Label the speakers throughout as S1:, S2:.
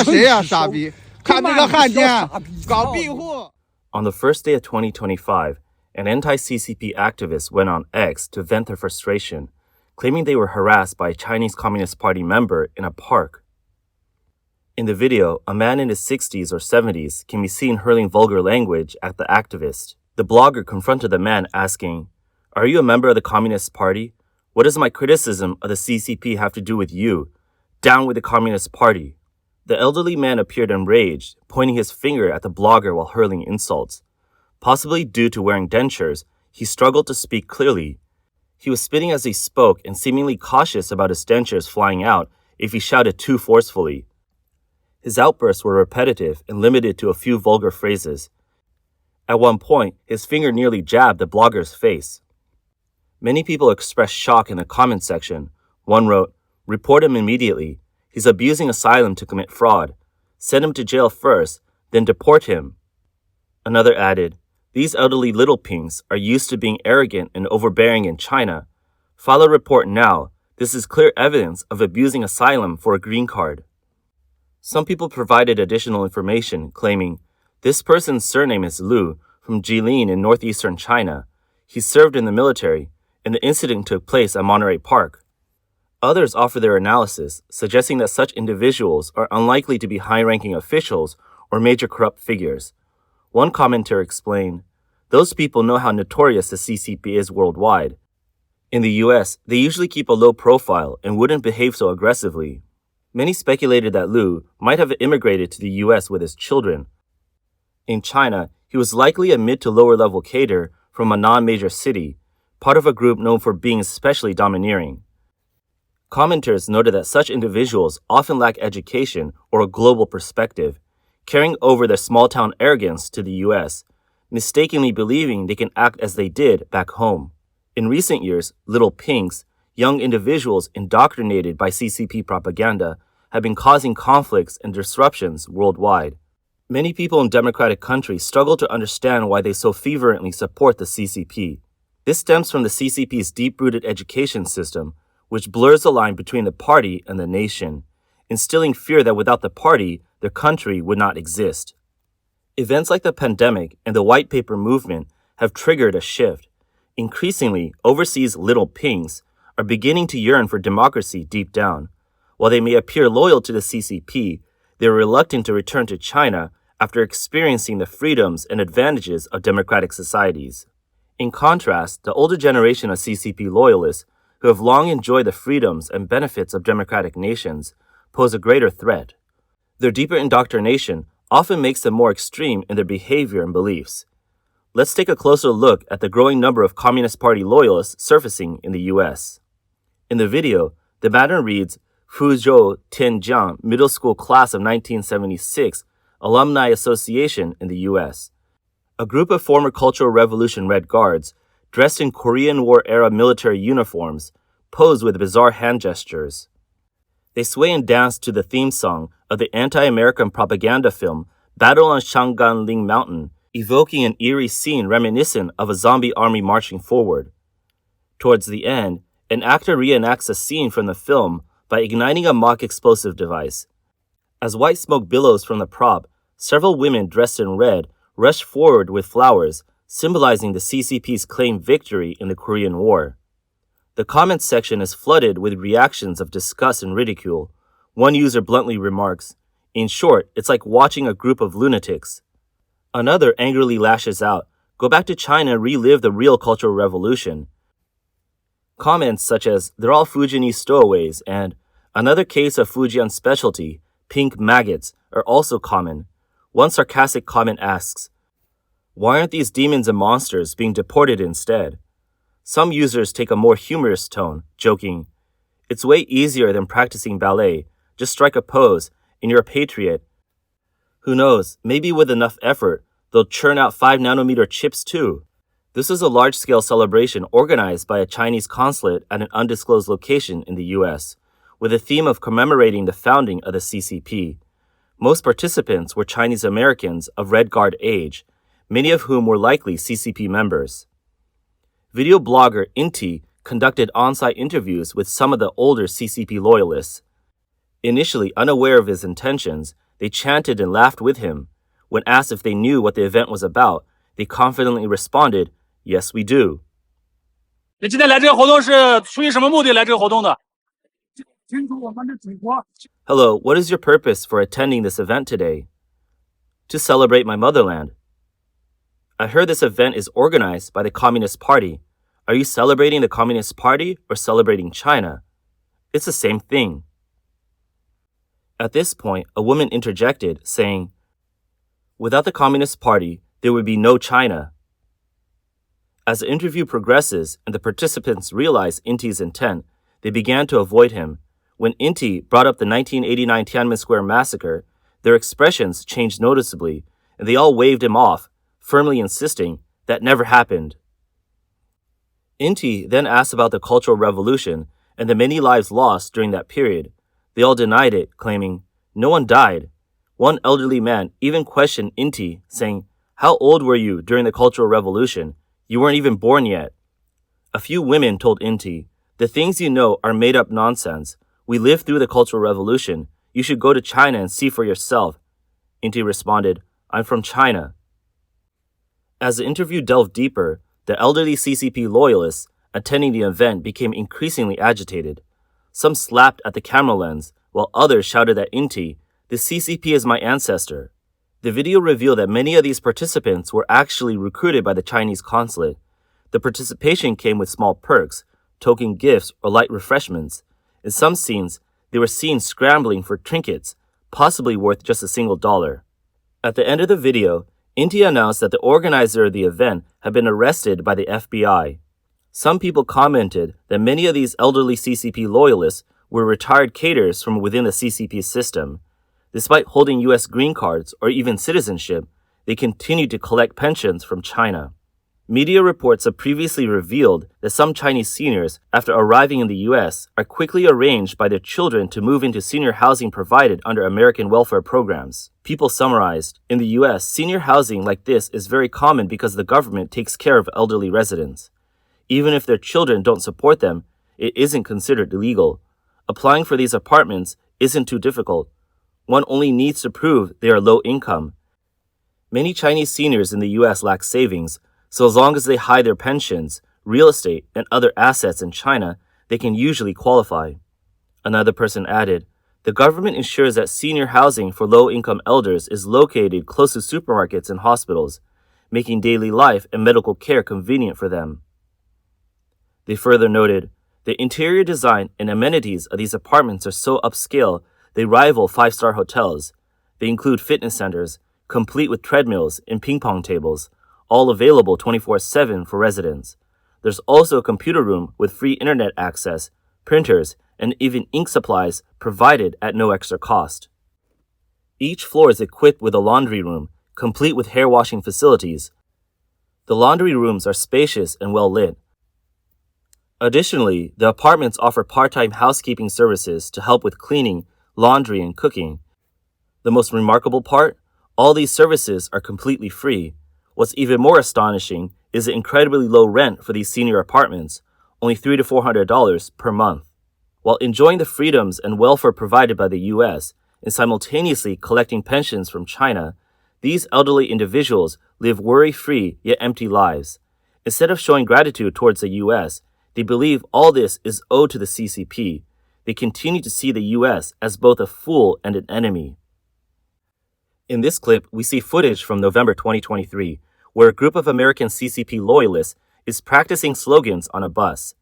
S1: On the first day of 2025, an anti-CCP activist went on X to vent their frustration, claiming they were harassed by a Chinese Communist Party member in a park. In the video, a man in his 60s or 70s can be seen hurling vulgar language at the activist. The blogger confronted the man asking, "Are you a member of the Communist Party? What does my criticism of the CCP have to do with you? Down with the Communist Party." The elderly man appeared enraged, pointing his finger at the blogger while hurling insults. Possibly due to wearing dentures, he struggled to speak clearly. He was spitting as he spoke and seemingly cautious about his dentures flying out if he shouted too forcefully. His outbursts were repetitive and limited to a few vulgar phrases. At one point, his finger nearly jabbed the blogger's face. Many people expressed shock in the comment section. One wrote, "Report him immediately. He's abusing asylum to commit fraud. Send him to jail first, then deport him." Another added, "These elderly little pinks are used to being arrogant and overbearing in China. File a report now. This is clear evidence of abusing asylum for a green card." Some people provided additional information, claiming, "This person's surname is Lu, from Jilin in northeastern China. He served in the military, and the incident took place at Monterey Park." Others offer their analysis, suggesting that such individuals are unlikely to be high-ranking officials or major corrupt figures. One commenter explained, "Those people know how notorious the CCP is worldwide. In the US, they usually keep a low profile and wouldn't behave so aggressively." Many speculated that Lu might have immigrated to the US with his children. In China, he was likely a mid to lower level cadre from a non-major city, part of a group known for being especially domineering. Commenters noted that such individuals often lack education or a global perspective, carrying over their small-town arrogance to the US, mistakenly believing they can act as they did back home. In recent years, little pinks, young individuals indoctrinated by CCP propaganda, have been causing conflicts and disruptions worldwide. Many people in democratic countries struggle to understand why they so fervently support the CCP. This stems from the CCP's deep-rooted education system, which blurs the line between the party and the nation, instilling fear that without the party, their country would not exist. Events like the pandemic and the white paper movement have triggered a shift. Increasingly, overseas little pinks are beginning to yearn for democracy deep down. While they may appear loyal to the CCP, they are reluctant to return to China after experiencing the freedoms and advantages of democratic societies. In contrast, the older generation of CCP loyalists, who have long enjoyed the freedoms and benefits of democratic nations, pose a greater threat. Their deeper indoctrination often makes them more extreme in their behavior and beliefs. Let's take a closer look at the growing number of Communist Party loyalists surfacing in the US. In the video, the banner reads, "Fuzhou Tianjiang Middle School Class of 1976 Alumni Association in the US." A group of former Cultural Revolution Red Guards, dressed in Korean War-era military uniforms, pose with bizarre hand gestures. They sway and dance to the theme song of the anti-American propaganda film Battle on Shanganling Mountain, evoking an eerie scene reminiscent of a zombie army marching forward. Towards the end, an actor reenacts a scene from the film by igniting a mock explosive device. As white smoke billows from the prop, several women dressed in red rush forward with flowers, symbolizing the CCP's claimed victory in the Korean War. The comments section is flooded with reactions of disgust and ridicule. One user bluntly remarks, "In short, it's like watching a group of lunatics." Another angrily lashes out, "Go back to China and relive the real Cultural Revolution." Comments such as, "They're all Fujianese stowaways," and "Another case of Fujian specialty, pink maggots," are also common. One sarcastic comment asks, "Why aren't these demons and monsters being deported instead?" Some users take a more humorous tone, joking, "It's way easier than practicing ballet. Just strike a pose, and you're a patriot." Who knows, maybe with enough effort, they'll churn out 5nm chips too. This is a large-scale celebration organized by a Chinese consulate at an undisclosed location in the US, with a theme of commemorating the founding of the CCP. Most participants were Chinese Americans of Red Guard age, many of whom were likely CCP members. Video blogger Inti conducted on-site interviews with some of the older CCP loyalists. Initially unaware of his intentions, They chanted and laughed with him. When asked if they knew what the event was about, they confidently responded, "Yes, we do."
S2: 你今天来这个活动是出于什么目的来这个活动的？
S1: Hello, what is your purpose for attending this event today? To celebrate my motherland. I heard this event is organized by the Communist Party. Are you celebrating the Communist Party or celebrating China? It's the same thing. At this point, a woman interjected, saying, "Without the Communist Party, there would be no China." As the interview progresses and the participants realize Inti's intent, they began to avoid him. When Inti brought up the 1989 Tiananmen Square massacre, their expressions changed noticeably, and they all waved him off, firmly insisting that never happened. Inti then asked about the Cultural Revolution and the many lives lost during that period. They all denied it, claiming, "No one died." One elderly man even questioned Inti, saying, "How old were you during the Cultural Revolution? You weren't even born yet." A few women told Inti, "The things you know are made-up nonsense. We lived through the Cultural Revolution. You should go to China and see for yourself." Inti responded, "I'm from China." As the interview delved deeper, the elderly CCP loyalists attending the event became increasingly agitated. Some slapped at the camera lens, while others shouted at Inti, "The CCP is my ancestor." The video revealed that many of these participants were actually recruited by the Chinese consulate. The participation came with small perks, token gifts, or light refreshments. In some scenes, they were seen scrambling for trinkets, possibly worth just $1. At the end of the video, Inti announced that the organizer of the event had been arrested by the FBI. Some people commented that many of these elderly CCP loyalists were retired cadres from within the CCP system. Despite holding U.S. green cards or even citizenship, they continued to collect pensions from China. Media reports have previously revealed that some Chinese seniors, after arriving in the U.S., are quickly arranged by their children to move into senior housing provided under American welfare programs. People summarized, in the U.S., senior housing like this is very common because the government takes care of elderly residents. Even if their children don't support them, it isn't considered illegal. Applying for these apartments isn't too difficult. One only needs to prove they are low income. Many Chinese seniors in the U.S. lack savings, so as long as they hide their pensions, real estate, and other assets in China, they can usually qualify. Another person added, "The government ensures that senior housing for low-income elders is located close to supermarkets and hospitals, making daily life and medical care convenient for them." They further noted, "The interior design and amenities of these apartments are so upscale, they rival five-star hotels. They include fitness centers, complete with treadmills and ping-pong tables, all available 24/7 for residents. There's also a computer room with free internet access, printers, and even ink supplies provided at no extra cost. Each floor is equipped with a laundry room, complete with hair washing facilities. The laundry rooms are spacious and well lit. Additionally, the apartments offer part-time housekeeping services to help with cleaning, laundry, and cooking. The most remarkable part? All these services are completely free. What's even more astonishing is the incredibly low rent for these senior apartments, only $300 to $400 per month. While enjoying the freedoms and welfare provided by the U.S. and simultaneously collecting pensions from China, these elderly individuals live worry-free yet empty lives. Instead of showing gratitude towards the U.S., they believe all this is owed to the CCP. They continue to see the U.S. as both a fool and an enemy. In this clip, we see footage from November 2023, where a group of American CCP loyalists is practicing slogans on a bus.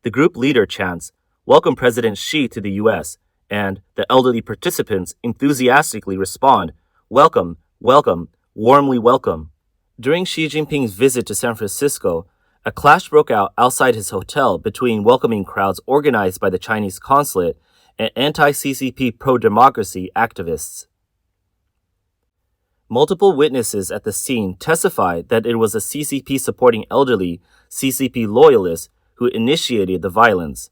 S1: The group leader chants, "Welcome President Xi to the U.S., and the elderly participants enthusiastically respond, "Welcome, welcome, warmly welcome." During Xi Jinping's visit to San Francisco, a clash broke out outside his hotel between welcoming crowds organized by the Chinese consulate and anti-CCP pro-democracy activists. Multiple witnesses at the scene testified that it was a CCP-supporting elderly CCP loyalists who initiated the violence.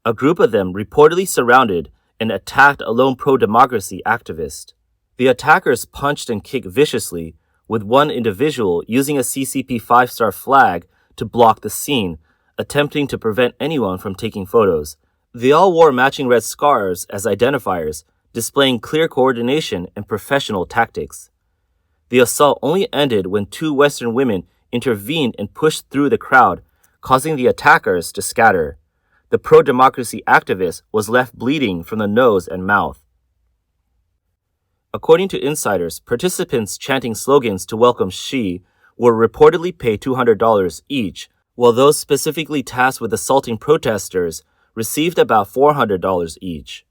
S1: A group of them reportedly surrounded and attacked a lone pro-democracy activist. The attackers punched and kicked viciously, with one individual using a CCP 5-star flag to block the scene, attempting to prevent anyone from taking photos. They all wore matching red scarves as identifiers, displaying clear coordination and professional tactics. The assault only ended when two Western women intervened and pushed through the crowd, causing the attackers to scatter. The pro-democracy activist was left bleeding from the nose and mouth. According to insiders, participants chanting slogans to welcome Xi were reportedly paid $200 each, while those specifically tasked with assaulting protesters received about $400 each.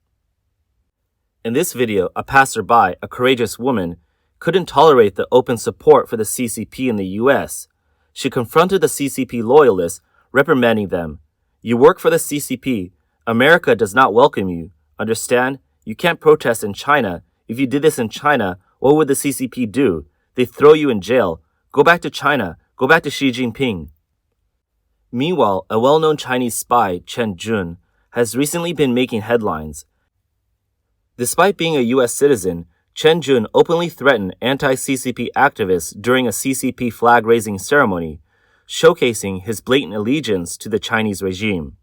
S1: In this video, a passerby, a courageous woman, couldn't tolerate the open support for the CCP in the US. She confronted the CCP loyalists, reprimanding them. "You work for the CCP. America does not welcome you. Understand? You can't protest in China. If you did this in China, what would the CCP do? They'd throw you in jail. Go back to China. Go back to Xi Jinping." Meanwhile, a well-known Chinese spy, Chen Jun, has recently been making headlines. Despite being a US citizen, Chen Jun openly threatened anti-CCP activists during a CCP flag-raising ceremony, showcasing his blatant allegiance to the Chinese regime.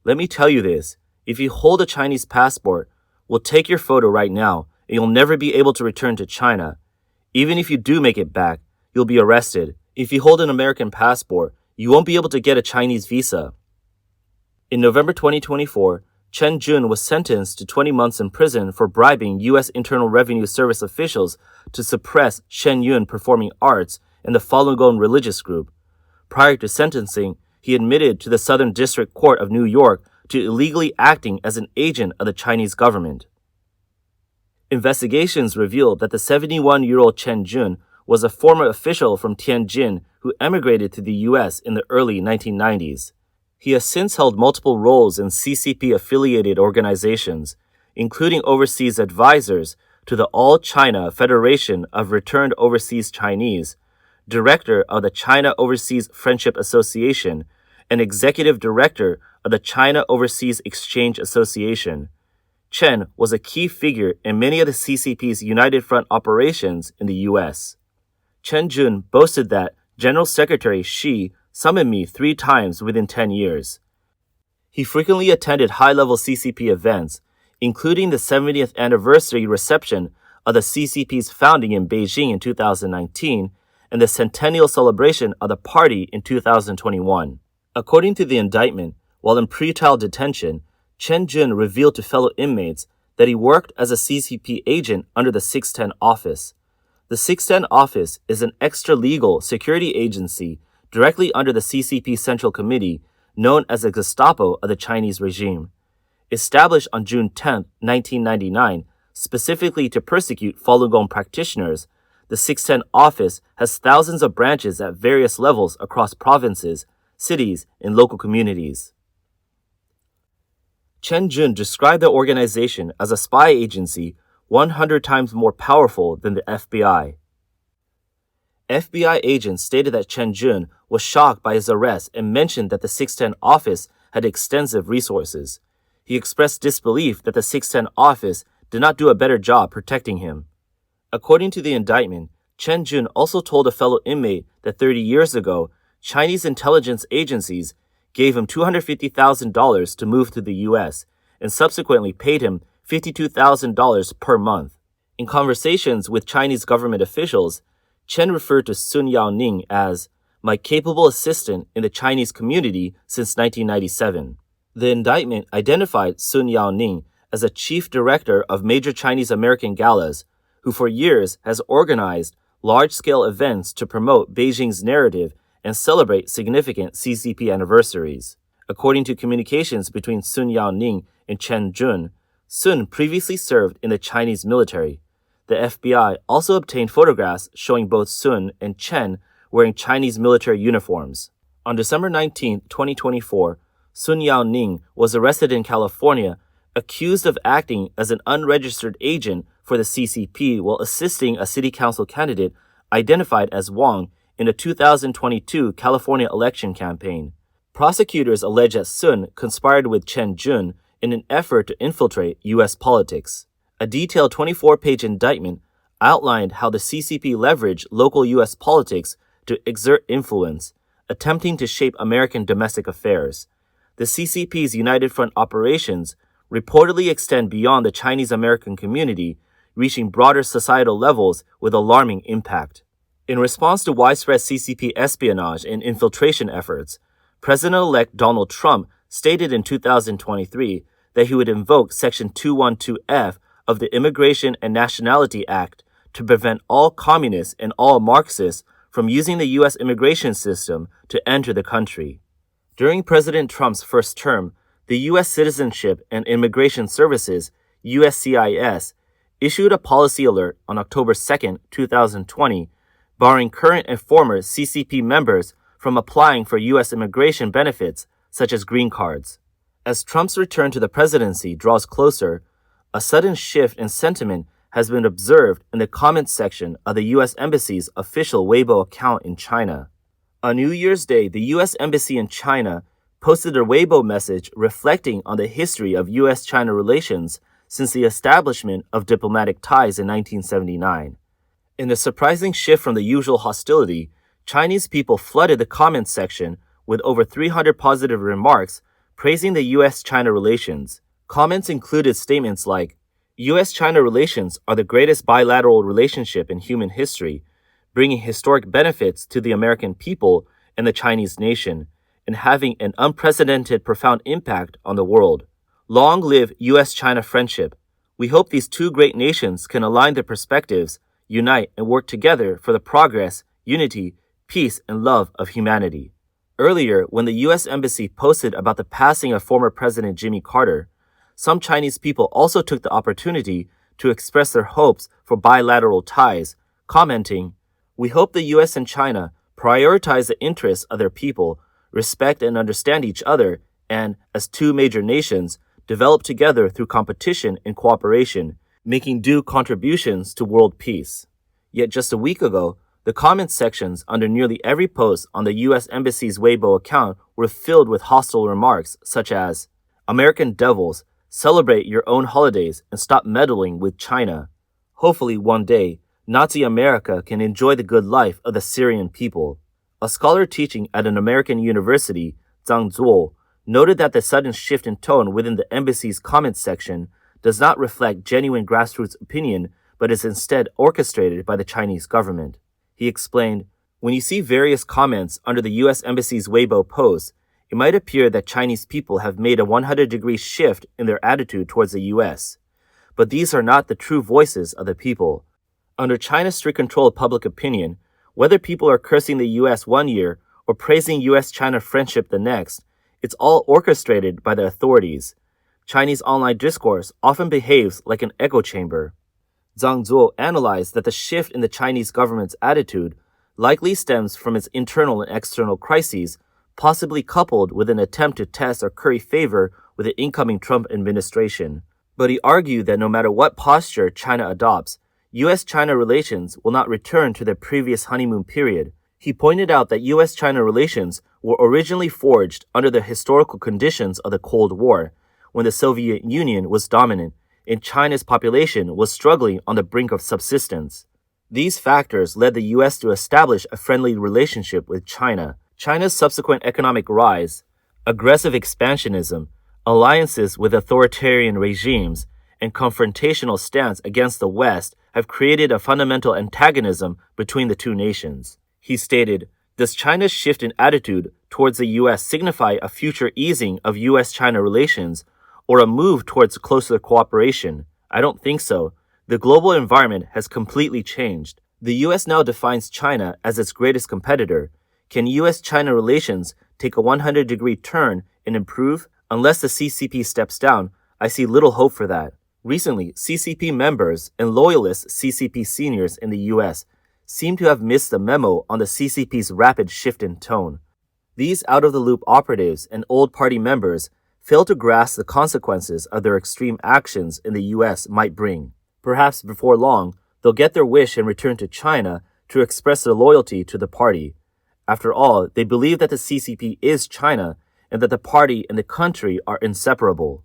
S1: "Let me tell you this, if you hold a Chinese passport, we'll take your photo right now and you'll never be able to return to China. Even if you do make it back, you'll be arrested. If you hold an American passport, you won't be able to get a Chinese visa." In November 2024, Chen Jun was sentenced to 20 months in prison for bribing U.S. Internal Revenue Service officials to suppress Shen Yun Performing Arts and the Falun Gong religious group. Prior to sentencing, he admitted to the Southern District Court of New York to illegally acting as an agent of the Chinese government. Investigations revealed that the 71-year-old Chen Jun was a former official from Tianjin who emigrated to the U.S. in the early 1990s. He has since held multiple roles in CCP-affiliated organizations, including overseas advisors to the All-China Federation of Returned Overseas Chinese, director of the China Overseas Friendship Association, and executive director of the China Overseas Exchange Association. Chen was a key figure in many of the CCP's United Front operations in the U.S. Chen Jun boasted that General Secretary Xi summoned me 3 times within 10 years. He frequently attended high-level CCP events, including the 70th anniversary reception of the CCP's founding in Beijing in 2019 and the centennial celebration of the party in 2021. According to the indictment, while in pretrial detention, Chen Jun revealed to fellow inmates that he worked as a CCP agent under the 610 office. The 610 office is an extra-legal security agency directly under the CCP Central Committee, known as the Gestapo of the Chinese regime. Established on June 10, 1999, specifically to persecute Falun Gong practitioners, the 610 office has thousands of branches at various levels across provinces, cities, and local communities. Chen Jun described the organization as a spy agency 100 times more powerful than the FBI. FBI agents stated that Chen Jun was shocked by his arrest and mentioned that the 610 office had extensive resources. He expressed disbelief that the 610 office did not do a better job protecting him. According to the indictment, Chen Jun also told a fellow inmate that 30 years ago, Chinese intelligence agencies gave him $250,000 to move to the U.S. and subsequently paid him $52,000 per month. In conversations with Chinese government officials, Chen referred to Sun Yaoning as my capable assistant in the Chinese community since 1997. The indictment identified Sun Yaoning as a chief director of major Chinese American galas, who for years has organized large-scale events to promote Beijing's narrative and celebrate significant CCP anniversaries. According to communications between Sun Yaoning and Chen Jun, Sun previously served in the Chinese military. The FBI also obtained photographs showing both Sun and Chen wearing Chinese military uniforms. On December 19, 2024, Sun Yaoning was arrested in California, accused of acting as an unregistered agent for the CCP while assisting a city council candidate identified as Wang in the 2022 California election campaign. Prosecutors allege that Sun conspired with Chen Jun in an effort to infiltrate U.S. politics. A detailed 24-page indictment outlined how the CCP leveraged local U.S. politics to exert influence, attempting to shape American domestic affairs. The CCP's United Front operations reportedly extend beyond the Chinese American community, reaching broader societal levels with alarming impact. In response to widespread CCP espionage and infiltration efforts, President-elect Donald Trump stated in 2023 that he would invoke Section 212F of the Immigration and Nationality Act to prevent all communists and all Marxists from using the U.S. immigration system to enter the country. During President Trump's first term, the U.S. Citizenship and Immigration Services, USCIS, issued a policy alert on October 2, 2020, barring current and former CCP members from applying for U.S. immigration benefits such as green cards. As Trump's return to the presidency draws closer, a sudden shift in sentiment has been observed in the comments section of the U.S. Embassy's official Weibo account in China. On New Year's Day, the U.S. Embassy in China posted a Weibo message reflecting on the history of U.S.-China relations since the establishment of diplomatic ties in 1979. In a surprising shift from the usual hostility, Chinese people flooded the comments section with over 300 positive remarks praising the U.S.-China relations. Comments included statements like, U.S.-China relations are the greatest bilateral relationship in human history, bringing historic benefits to the American people and the Chinese nation, and having an unprecedented profound impact on the world. Long live U.S.-China friendship. We hope these two great nations can align their perspectives, unite, and work together for the progress, unity, peace, and love of humanity. Earlier, when the U.S. Embassy posted about the passing of former President Jimmy Carter, some Chinese people also took the opportunity to express their hopes for bilateral ties, commenting, "We hope the U.S. and China prioritize the interests of their people, respect and understand each other, and, as two major nations, develop together through competition and cooperation, making due contributions to world peace." Yet just a week ago, the comments sections under nearly every post on the U.S. Embassy's Weibo account were filled with hostile remarks such as, "American devils, celebrate your own holidays and stop meddling with China. Hopefully one day, Nazi America can enjoy the good life of the Syrian people." A scholar teaching at an American university, Zhang Zuo, noted that the sudden shift in tone within the embassy's comments section does not reflect genuine grassroots opinion, but is instead orchestrated by the Chinese government. He explained, "When you see various comments under the U.S. Embassy's Weibo posts, it might appear that Chinese people have made a 100-degree shift in their attitude towards the U.S. But these are not the true voices of the people. Under China's strict control of public opinion, whether people are cursing the U.S. one year or praising U.S.-China friendship the next, it's all orchestrated by the authorities. Chinese online discourse often behaves like an echo chamber." Zhang Zuo analyzed that the shift in the Chinese government's attitude likely stems from its internal and external crises, possibly coupled with an attempt to test or curry favor with the incoming Trump administration. But he argued that no matter what posture China adopts, U.S.-China relations will not return to their previous honeymoon period. He pointed out that U.S.-China relations were originally forged under the historical conditions of the Cold War, when the Soviet Union was dominant and China's population was struggling on the brink of subsistence. These factors led the U.S. to establish a friendly relationship with China. China's subsequent economic rise, aggressive expansionism, alliances with authoritarian regimes, and confrontational stance against the West have created a fundamental antagonism between the two nations. He stated, "Does China's shift in attitude towards the U.S. signify a future easing of U.S.-China relations or a move towards closer cooperation? I don't think so. The global environment has completely changed. The U.S. now defines China as its greatest competitor. Can U.S.-China relations take a 100-degree turn and improve? Unless the CCP steps down, I see little hope for that." Recently, CCP members and loyalist CCP seniors in the U.S. seem to have missed the memo on the CCP's rapid shift in tone. These out-of-the-loop operatives and old party members fail to grasp the consequences of their extreme actions in the U.S. might bring. Perhaps before long, they'll get their wish and return to China to express their loyalty to the party. After all, they believe that the CCP is China and that the party and the country are inseparable.